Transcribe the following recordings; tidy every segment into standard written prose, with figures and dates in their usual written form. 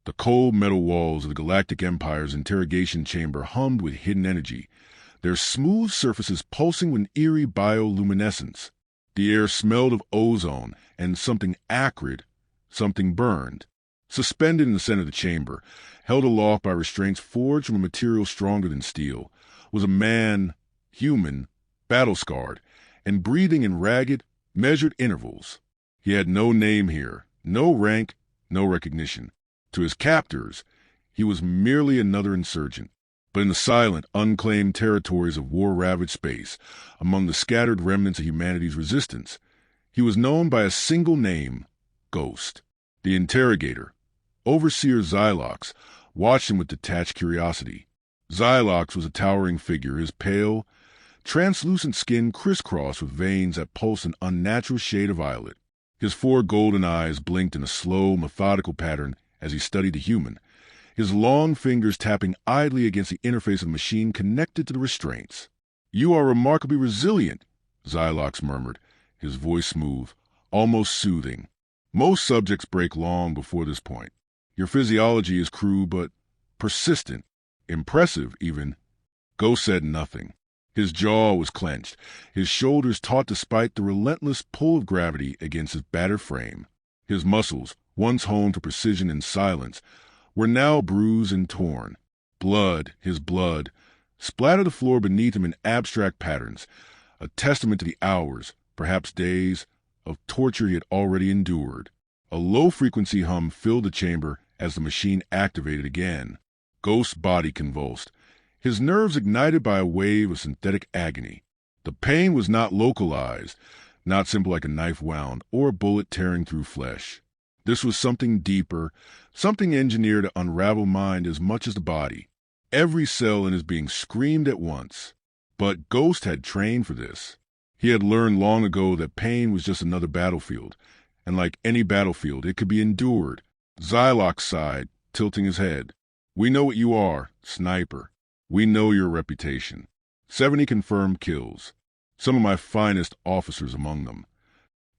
The cold metal walls of the Galactic Empire's interrogation chamber hummed with hidden energy, their smooth surfaces pulsing with an eerie bioluminescence. The air smelled of ozone and something acrid, something burned. Suspended in the center of the chamber, held aloft by restraints forged from a material stronger than steel, was a man, human, battle-scarred, and breathing in ragged, measured intervals. He had no name here, no rank, no recognition. To his captors, he was merely another insurgent. But in the silent, unclaimed territories of war-ravaged space, among the scattered remnants of humanity's resistance, he was known by a single name, Ghost. The interrogator, Overseer Xylox, watched him with detached curiosity. Xylox was a towering figure, his pale, translucent skin crisscrossed with veins that pulsed an unnatural shade of violet. His 4 golden eyes blinked in a slow, methodical pattern as he studied the human, his long fingers tapping idly against the interface of the machine connected to the restraints. "You are remarkably resilient," Xylox murmured, his voice smooth, almost soothing. "Most subjects break long before this point. Your physiology is crude but persistent, impressive even." Ghost said nothing. His jaw was clenched, his shoulders taut despite the relentless pull of gravity against his battered frame. His muscles, once honed to precision and silence, were now bruised and torn. His blood, splattered the floor beneath him in abstract patterns, a testament to the hours, perhaps days, of torture he had already endured. A low-frequency hum filled the chamber as the machine activated again. Ghost's body convulsed, his nerves ignited by a wave of synthetic agony. The pain was not localized, not simple like a knife wound or a bullet tearing through flesh. This was something deeper, something engineered to unravel mind as much as the body. Every cell in his being screamed at once. But Ghost had trained for this. He had learned long ago that pain was just another battlefield, and like any battlefield, it could be endured. Xylox sighed, tilting his head. "We know what you are, sniper. We know your reputation. 70 confirmed kills. Some of my finest officers among them."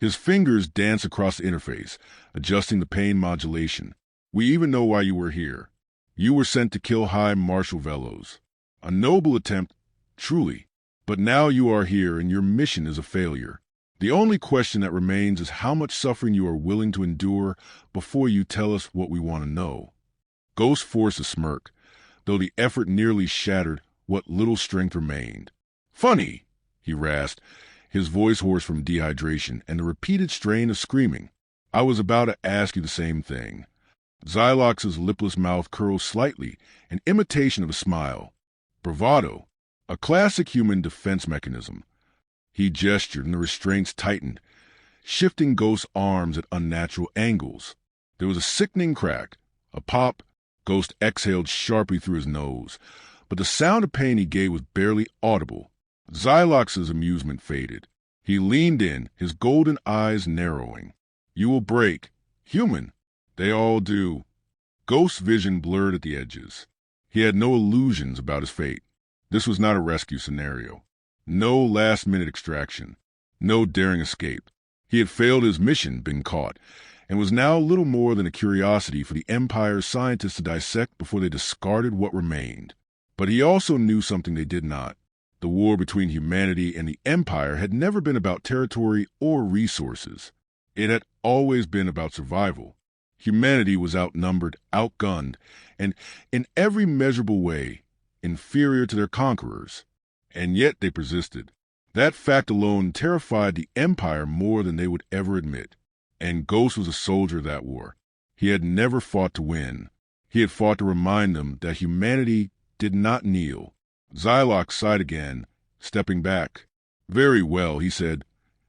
His fingers danced across the interface, adjusting the pain modulation. "We even know why you were here. You were sent to kill High Marshal Velos. A noble attempt, truly. But now you are here and your mission is a failure. The only question that remains is how much suffering you are willing to endure before you tell us what we want to know." Ghost forced a smirk, though the effort nearly shattered what little strength remained. "Funny," he rasped, his voice hoarse from dehydration and the repeated strain of screaming. "I was about to ask you the same thing." Xylox's lipless mouth curled slightly, an imitation of a smile. Bravado, a classic human defense mechanism. He gestured and the restraints tightened, shifting Ghost's arms at unnatural angles. There was a sickening crack, a pop. Ghost exhaled sharply through his nose, but the sound of pain he gave was barely audible. Xylox's amusement faded. He leaned in, his golden eyes narrowing. "You will break. Human. They all do." Ghost's vision blurred at the edges. He had no illusions about his fate. This was not a rescue scenario. No last-minute extraction. No daring escape. He had failed his mission, been caught, and was now little more than a curiosity for the Empire's scientists to dissect before they discarded what remained. But he also knew something they did not. The war between humanity and the Empire had never been about territory or resources. It had always been about survival. Humanity was outnumbered, outgunned, and in every measurable way, inferior to their conquerors. And yet they persisted. That fact alone terrified the Empire more than they would ever admit. And Ghost was a soldier of that war. He had never fought to win. He had fought to remind them that humanity did not kneel. Xylox sighed again, stepping back. "Very well," he said,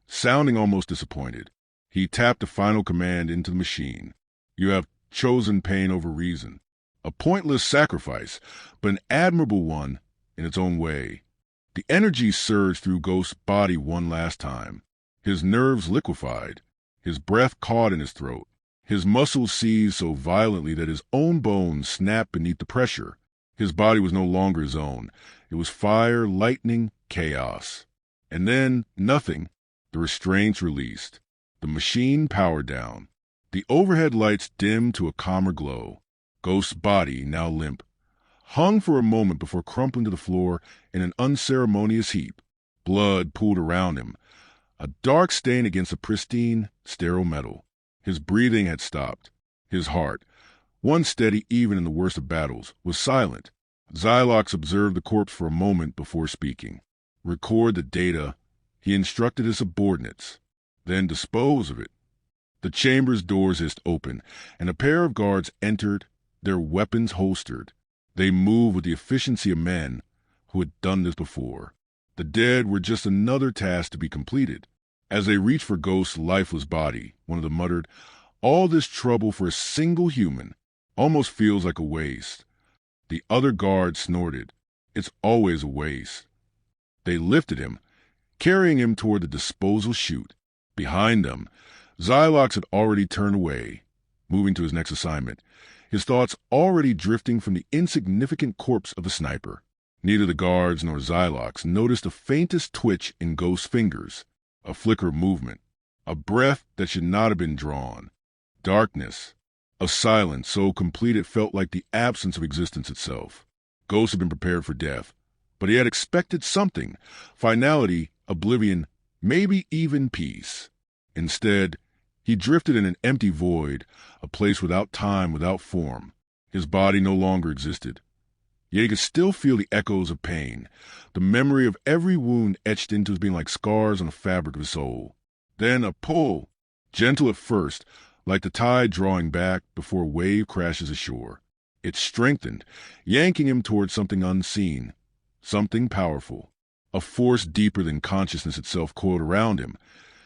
sounding almost disappointed. He tapped a final command into the machine. "You have chosen pain over reason. A pointless sacrifice, but an admirable one in its own way." The energy surged through Ghost's body one last time. His nerves liquefied. His breath caught in his throat. His muscles seized so violently that his own bones snapped beneath the pressure. His body was no longer his own. It was fire, lightning, chaos. And then, nothing. The restraints released. The machine powered down. The overhead lights dimmed to a calmer glow. Ghost's body, now limp, hung for a moment before crumpling to the floor in an unceremonious heap. Blood pooled around him, a dark stain against the pristine, sterile metal. His breathing had stopped. His heart, once steady even in the worst of battles, was silent. Xylox observed the corpse for a moment before speaking. Record the data, he instructed his subordinates, then dispose of it. The chamber's doors hissed open, and a pair of guards entered, their weapons holstered. They moved with the efficiency of men who had done this before. The dead were just another task to be completed. As they reached for Ghost's lifeless body, one of them muttered, "All this trouble for a single human almost feels like a waste." The other guard snorted, "It's always a waste." They lifted him, carrying him toward the disposal chute. Behind them, Xylox had already turned away, moving to his next assignment, his thoughts already drifting from the insignificant corpse of the sniper. Neither the guards nor Xylox noticed the faintest twitch in Ghost's fingers, a flicker of movement, a breath that should not have been drawn. Darkness, a silence so complete it felt like the absence of existence itself. Ghost had been prepared for death, but he had expected something, finality, oblivion, maybe even peace. Instead, he drifted in an empty void, a place without time, without form. His body no longer existed. Yet he could still feel the echoes of pain, the memory of every wound etched into his being like scars on the fabric of his soul. Then a pull, gentle at first, like the tide drawing back before a wave crashes ashore. It strengthened, yanking him toward something unseen, something powerful. A force deeper than consciousness itself coiled around him,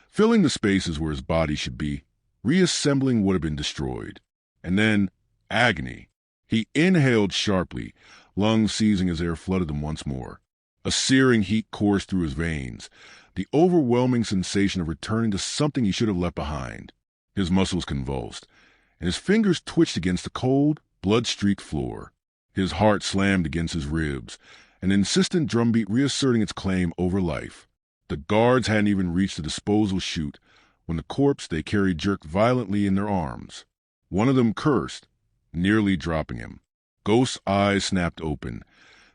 filling the spaces where his body should be, reassembling what had been destroyed. And then, agony. He inhaled sharply, lungs seizing as air flooded them once more. A searing heat coursed through his veins, the overwhelming sensation of returning to something he should have left behind. His muscles convulsed, and his fingers twitched against the cold, blood-streaked floor. His heart slammed against his ribs, an insistent drumbeat reasserting its claim over life. The guards hadn't even reached the disposal chute when the corpse they carried jerked violently in their arms. One of them cursed, nearly dropping him. Ghost's eyes snapped open,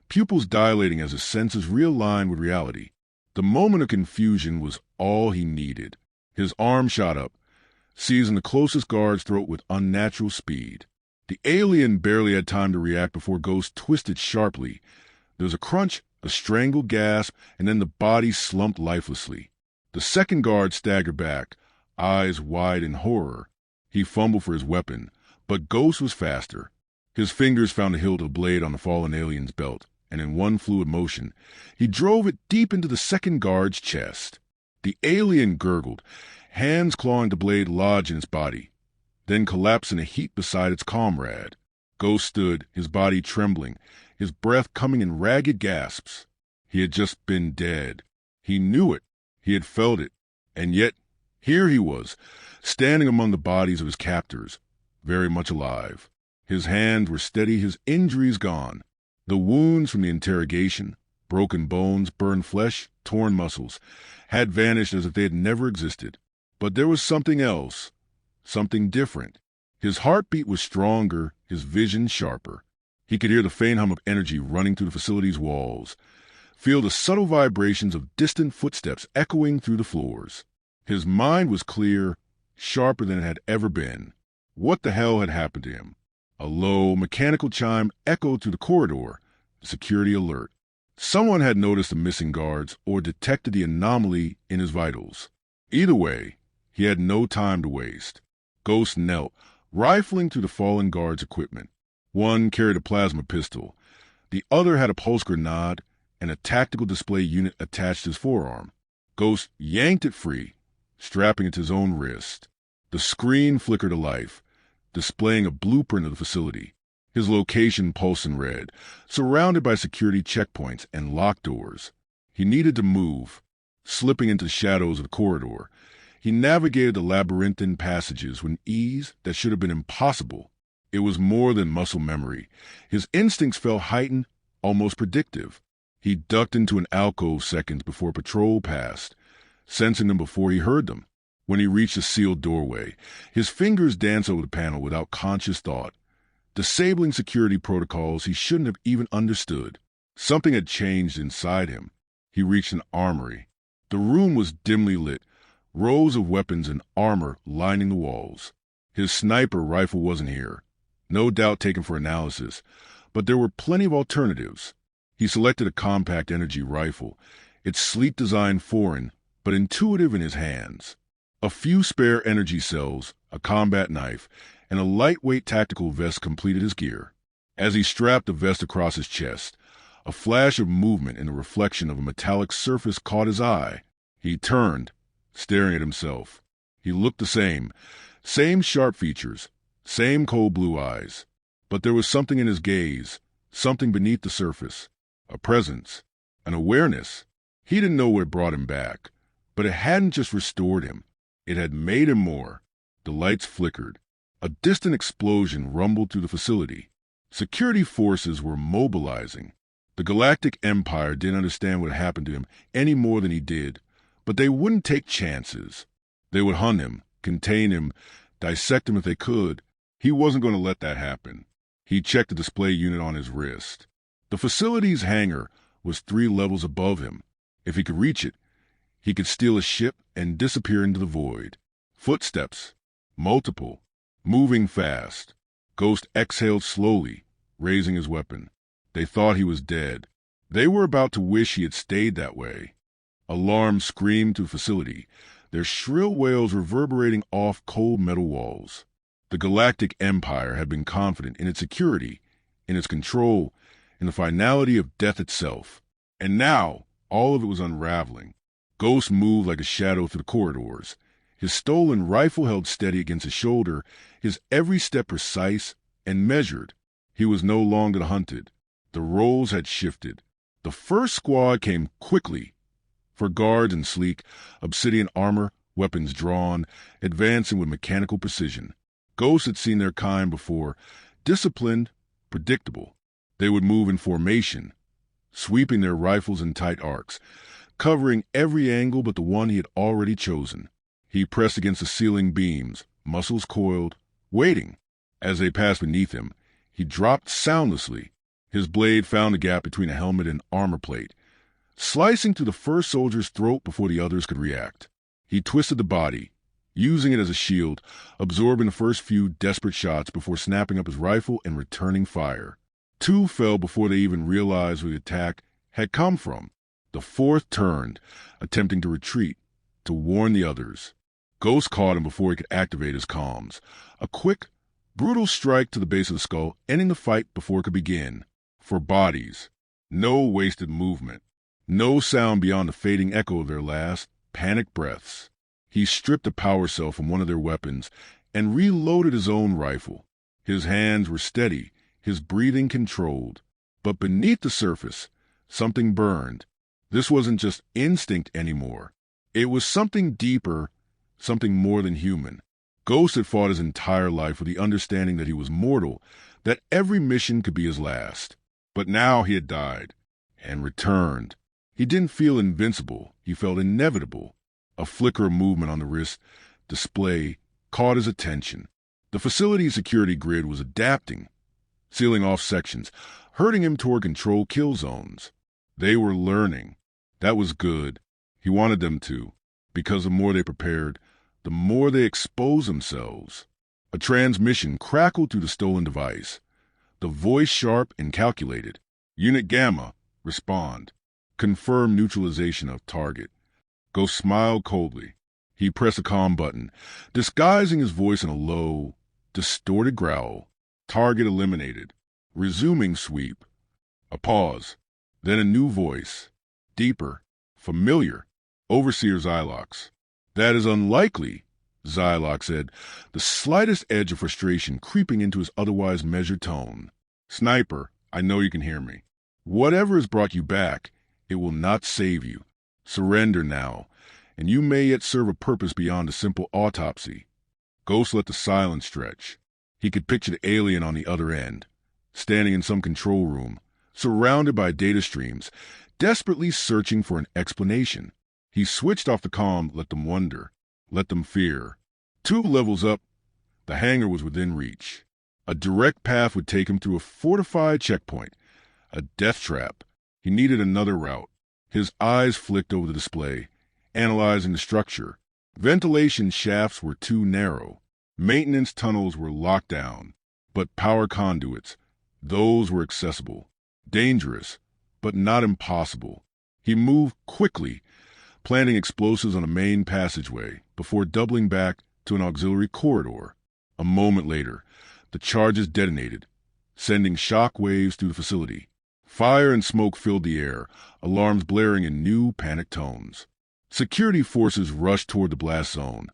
pupils dilating as his senses realigned with reality. The moment of confusion was all he needed. His arm shot up, seizing the closest guard's throat with unnatural speed. The alien barely had time to react before Ghost twisted sharply. There was a crunch, a strangled gasp, and then the body slumped lifelessly. The second guard staggered back, eyes wide in horror. He fumbled for his weapon, but Ghost was faster. His fingers found the hilt of the blade on the fallen alien's belt, and in one fluid motion, he drove it deep into the second guard's chest. The alien gurgled, hands clawing the blade lodged in its body, then collapsed in a heap beside its comrade. Ghost stood, his body trembling, his breath coming in ragged gasps. He had just been dead. He knew it. He had felt it. And yet, here he was, standing among the bodies of his captors, very much alive. His hands were steady, his injuries gone. The wounds from the interrogation, broken bones, burned flesh, torn muscles, had vanished as if they had never existed. But there was something else, something different. His heartbeat was stronger, his vision sharper. He could hear the faint hum of energy running through the facility's walls, feel the subtle vibrations of distant footsteps echoing through the floors. His mind was clear, sharper than it had ever been. What the hell had happened to him? A low, mechanical chime echoed through the corridor, security alert. Someone had noticed the missing guards or detected the anomaly in his vitals. Either way, he had no time to waste. Ghost knelt, rifling through the fallen guards' equipment. One carried a plasma pistol. The other had a pulse grenade and a tactical display unit attached to his forearm. Ghost yanked it free, strapping it to his own wrist. The screen flickered to life, displaying a blueprint of the facility. His location pulsed in red, surrounded by security checkpoints and locked doors. He needed to move. Slipping into the shadows of the corridor, he navigated the labyrinthine passages with an ease that should have been impossible. It was more than muscle memory. His instincts felt heightened, almost predictive. He ducked into an alcove seconds before a patrol passed, sensing them before he heard them. When he reached a sealed doorway, his fingers danced over the panel without conscious thought. disabling security protocols he shouldn't have even understood. Something had changed inside him. He reached an armory. The room was dimly lit, rows of weapons and armor lining the walls. His sniper rifle wasn't here, no doubt taken for analysis, but there were plenty of alternatives. He selected a compact energy rifle, its sleek design foreign but intuitive in his hands. A few spare energy cells, a combat knife, and a lightweight tactical vest completed his gear. As he strapped the vest across his chest, a flash of movement in the reflection of a metallic surface caught his eye. He turned, staring at himself. He looked the same sharp features, same cold blue eyes. But there was something in his gaze, something beneath the surface, a presence, an awareness. He didn't know what brought him back, but it hadn't just restored him. It had made him more. The lights flickered. A distant explosion rumbled through the facility. Security forces were mobilizing. The Galactic Empire didn't understand what happened to him any more than he did, but they wouldn't take chances. They would hunt him, contain him, dissect him if they could. He wasn't going to let that happen. He checked the display unit on his wrist. The facility's hangar was 3 levels above him. If he could reach it, he could steal a ship and disappear into the void. Footsteps. Multiple. Moving fast. Ghost exhaled slowly, raising his weapon. They thought he was dead. They were about to wish he had stayed that way. Alarms screamed through the facility, their shrill wails reverberating off cold metal walls. The Galactic Empire had been confident in its security, in its control, in the finality of death itself. And now, all of it was unraveling. Ghost moved like a shadow through the corridors, his stolen rifle held steady against his shoulder, his every step precise and measured. He was no longer the hunted. The roles had shifted. The first squad came quickly, for guards in sleek, obsidian armor, weapons drawn, advancing with mechanical precision. Ghosts had seen their kind before, disciplined, predictable. They would move in formation, sweeping their rifles in tight arcs, covering every angle but the one he had already chosen. He pressed against the ceiling beams, muscles coiled, waiting. As they passed beneath him, he dropped soundlessly. His blade found the gap between a helmet and armor plate, slicing through the first soldier's throat before the others could react. He twisted the body, using it as a shield, absorbing the first few desperate shots before snapping up his rifle and returning fire. 2 fell before they even realized where the attack had come from. The 4th turned, attempting to retreat, to warn the others. Ghost caught him before he could activate his comms. A quick, brutal strike to the base of the skull, ending the fight before it could begin. For bodies, no wasted movement, no sound beyond the fading echo of their last, panicked breaths. He stripped a power cell from one of their weapons and reloaded his own rifle. His hands were steady, his breathing controlled. But beneath the surface, something burned. This wasn't just instinct anymore. It was something deeper, something more than human. Ghost had fought his entire life with the understanding that he was mortal, that every mission could be his last. But now he had died, and returned. He didn't feel invincible, he felt inevitable. A flicker of movement on the wrist display caught his attention. The facility's security grid was adapting, sealing off sections, herding him toward controlled kill zones. They were learning. That was good. He wanted them to, because the more they prepared, the more they exposed themselves. A transmission crackled through the stolen device, the voice sharp and calculated. Unit Gamma, respond. Confirm neutralization of target. Ghost smiled coldly. He pressed a comm button, disguising his voice in a low, distorted growl. Target eliminated. Resuming sweep. A pause. Then a new voice. Deeper. Familiar. Overseer Xylox. That is unlikely, Xylox said, the slightest edge of frustration creeping into his otherwise measured tone. Sniper, I know you can hear me. Whatever has brought you back, it will not save you. Surrender now, and you may yet serve a purpose beyond a simple autopsy. Ghost let the silence stretch. He could picture the alien on the other end, standing in some control room, surrounded by data streams, desperately searching for an explanation. He switched off the comm, let them wonder, let them fear. 2 levels up, the hangar was within reach. A direct path would take him through a fortified checkpoint, a death trap. He needed another route. His eyes flicked over the display, analyzing the structure. Ventilation shafts were too narrow. Maintenance tunnels were locked down. But power conduits, those were accessible. Dangerous, but not impossible. He moved quickly, planting explosives on a main passageway before doubling back to an auxiliary corridor. A moment later, the charges detonated, sending shock waves through the facility. Fire and smoke filled the air, alarms blaring in new, panicked tones. Security forces rushed toward the blast zone,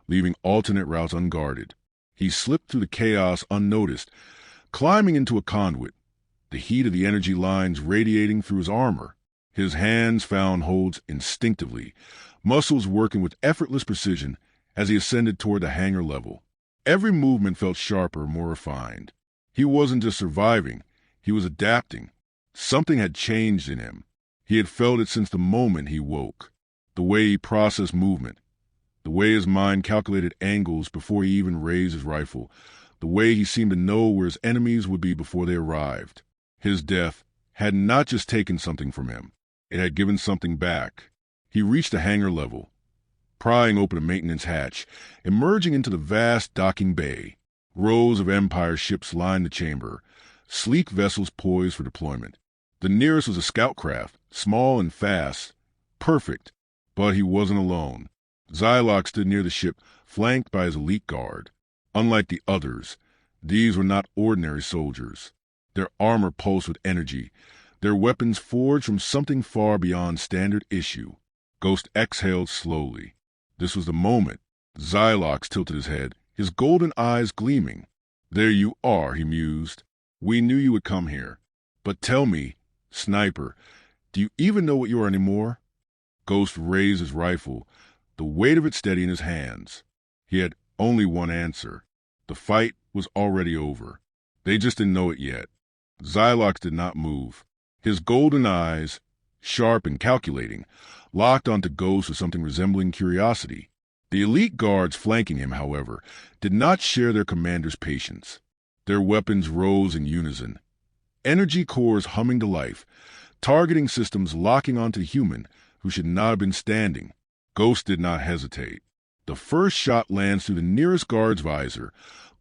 leaving alternate routes unguarded. He slipped through the chaos unnoticed, climbing into a conduit, the heat of the energy lines radiating through his armor. His hands found holds instinctively, muscles working with effortless precision as he ascended toward the hangar level. Every movement felt sharper, more refined. He wasn't just surviving, he was adapting. Something had changed in him. He had felt it since the moment he woke. The way he processed movement, the way his mind calculated angles before he even raised his rifle, the way he seemed to know where his enemies would be before they arrived. His death had not just taken something from him, it had given something back. He reached the hangar level, prying open a maintenance hatch, emerging into the vast docking bay. Rows of Empire ships lined the chamber, sleek vessels poised for deployment. The nearest was a scout craft, small and fast, perfect, but he wasn't alone. Xylox stood near the ship, flanked by his elite guard. Unlike the others, these were not ordinary soldiers. Their armor pulsed with energy, their weapons forged from something far beyond standard issue. Ghost exhaled slowly. This was the moment. Xylox tilted his head, his golden eyes gleaming. "There you are," he mused. "We knew you would come here. But tell me, Sniper, do you even know what you are anymore?" Ghost raised his rifle, the weight of it steady in his hands. He had only one answer. The fight was already over. They just didn't know it yet. Xylox did not move. His golden eyes, sharp and calculating, locked onto Ghost with something resembling curiosity. The elite guards flanking him, however, did not share their commander's patience. Their weapons rose in unison, energy cores humming to life, targeting systems locking onto the human who should not have been standing. Ghost did not hesitate. The first shot lands through the nearest guard's visor,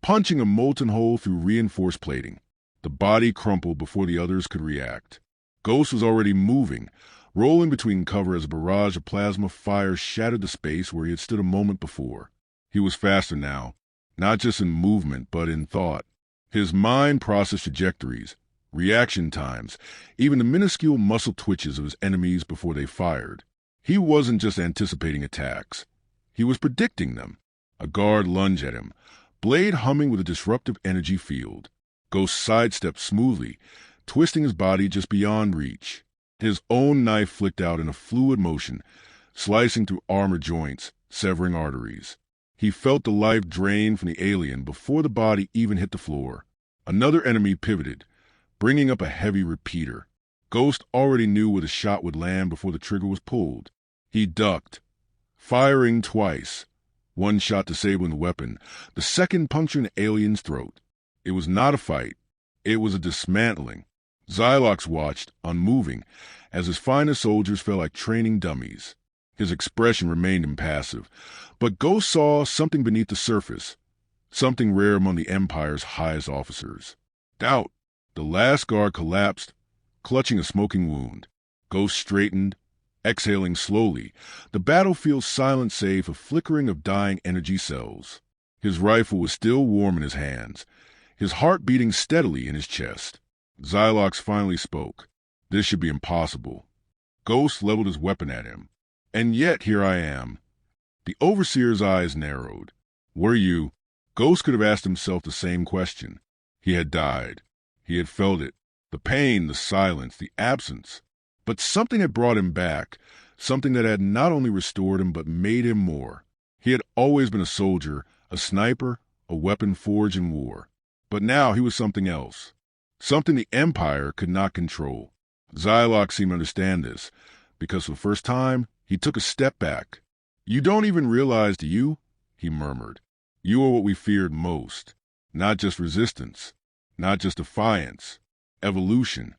punching a molten hole through reinforced plating. The body crumpled before the others could react. Ghost was already moving, rolling between cover as a barrage of plasma fire shattered the space where he had stood a moment before. He was faster now, not just in movement, but in thought. His mind processed trajectories, reaction times, even the minuscule muscle twitches of his enemies before they fired. He wasn't just anticipating attacks. He was predicting them. A guard lunged at him, blade humming with a disruptive energy field. Ghost sidestepped smoothly, twisting his body just beyond reach. His own knife flicked out in a fluid motion, slicing through armor joints, severing arteries. He felt the life drain from the alien before the body even hit the floor. Another enemy pivoted, bringing up a heavy repeater. Ghost already knew where the shot would land before the trigger was pulled. He ducked, firing twice. One shot disabling the weapon, the second puncturing the alien's throat. It was not a fight. It was a dismantling. Xylox watched, unmoving, as his finest soldiers fell like training dummies. His expression remained impassive, but Ghost saw something beneath the surface, something rare among the Empire's highest officers. Doubt. The last guard collapsed, clutching a smoking wound. Ghost straightened, exhaling slowly, the battlefield's silent save a flickering of dying energy cells. His rifle was still warm in his hands, his heart beating steadily in his chest. Xylox finally spoke. This should be impossible. Ghost leveled his weapon at him. And yet here I am. The Overseer's eyes narrowed. Were you? Ghost could have asked himself the same question. He had died. He had felt it. The pain, the silence, the absence. But something had brought him back, something that had not only restored him but made him more. He had always been a soldier, a sniper, a weapon forged in war. But now he was something else. Something the Empire could not control. Xylox seemed to understand this, because for the first time, he took a step back. You don't even realize, do you? He murmured. You are what we feared most. Not just resistance, not just defiance, evolution.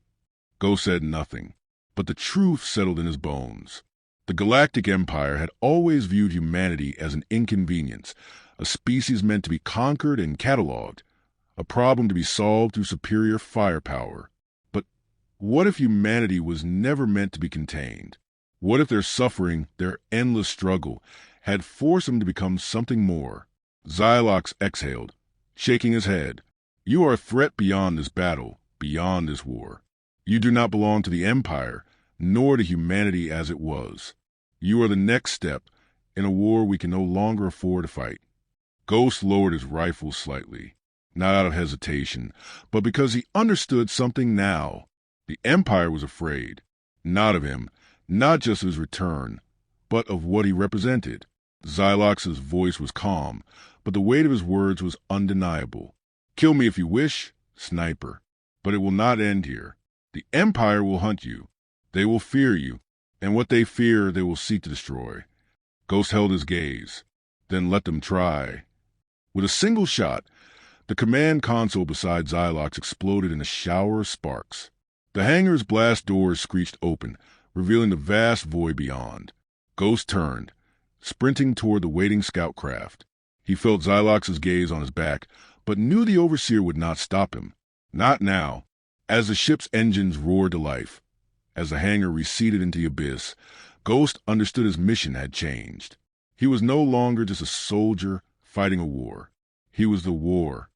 Ghost said nothing, but the truth settled in his bones. The Galactic Empire had always viewed humanity as an inconvenience, a species meant to be conquered and catalogued, a problem to be solved through superior firepower. But what if humanity was never meant to be contained? What if their suffering, their endless struggle, had forced them to become something more? Xylox exhaled, shaking his head. You are a threat beyond this battle, beyond this war. You do not belong to the Empire, nor to humanity as it was. You are the next step in a war we can no longer afford to fight. Ghost lowered his rifle slightly, not out of hesitation, but because he understood something now. The Empire was afraid, not of him, not just of his return, but of what he represented. Xylox's voice was calm, but the weight of his words was undeniable. Kill me if you wish, sniper, but it will not end here. The Empire will hunt you. They will fear you, and what they fear they will seek to destroy. Ghost held his gaze, then let them try. With a single shot, the command console beside Xylox exploded in a shower of sparks. The hangar's blast doors screeched open, revealing the vast void beyond. Ghost turned, sprinting toward the waiting scout craft. He felt Xylox's gaze on his back, but knew the overseer would not stop him. Not now. As the ship's engines roared to life, as the hangar receded into the abyss, Ghost understood his mission had changed. He was no longer just a soldier fighting a war. He was the war,